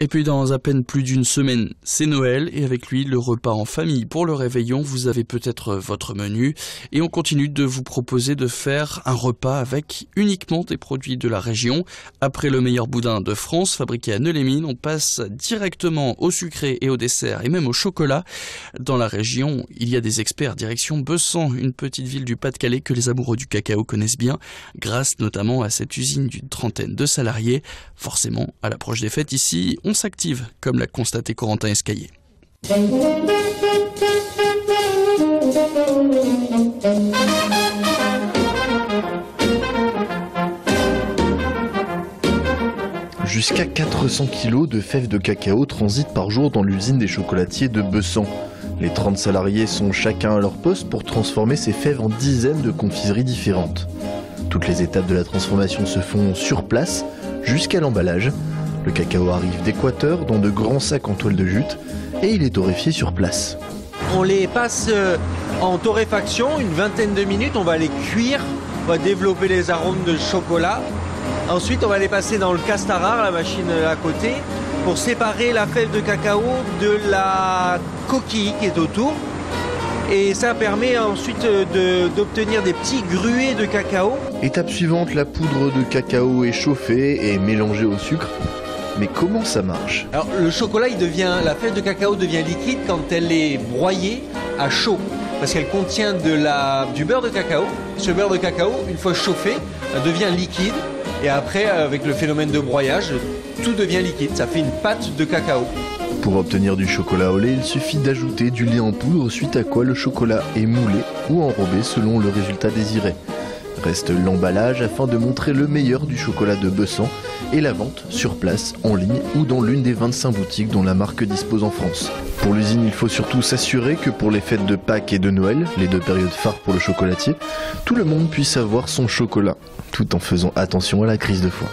Et puis dans à peine plus d'une semaine, c'est Noël et avec lui le repas en famille. Pour le réveillon, vous avez peut-être votre menu et on continue de vous proposer de faire un repas avec uniquement des produits de la région. Après le meilleur boudin de France fabriqué à Neu-les-Mines, on passe directement au sucré et au dessert et même au chocolat. Dans la région, il y a des experts direction Bessan, une petite ville du Pas-de-Calais que les amoureux du cacao connaissent bien, grâce notamment à cette usine d'une trentaine de salariés. Forcément, à l'approche des fêtes ici, on s'active, comme l'a constaté Corentin Escaillé. Jusqu'à 400 kg de fèves de cacao transitent par jour dans l'usine des chocolatiers de Bessan. Les 30 salariés sont chacun à leur poste pour transformer ces fèves en dizaines de confiseries différentes. Toutes les étapes de la transformation se font sur place, jusqu'à l'emballage. Le cacao arrive d'Équateur dans de grands sacs en toile de jute et il est torréfié sur place. On les passe en torréfaction, une vingtaine de minutes, on va les cuire, on va développer les arômes de chocolat. Ensuite, on va les passer dans le castarare, la machine à côté, pour séparer la fève de cacao de la coquille qui est autour. Et ça permet ensuite d'obtenir des petits gruets de cacao. Étape suivante, la poudre de cacao est chauffée et mélangée au sucre. Mais comment ça marche? Alors le chocolat, la fève de cacao devient liquide quand elle est broyée à chaud. Parce qu'elle contient du beurre de cacao. Ce beurre de cacao, une fois chauffé, devient liquide. Et après, avec le phénomène de broyage, tout devient liquide. Ça fait une pâte de cacao. Pour obtenir du chocolat au lait, il suffit d'ajouter du lait en poudre, suite à quoi le chocolat est moulé ou enrobé selon le résultat désiré. Reste l'emballage afin de montrer le meilleur du chocolat de Bessan et la vente sur place, en ligne ou dans l'une des 25 boutiques dont la marque dispose en France. Pour l'usine, il faut surtout s'assurer que pour les fêtes de Pâques et de Noël, les deux périodes phares pour le chocolatier, tout le monde puisse avoir son chocolat, tout en faisant attention à la crise de foie.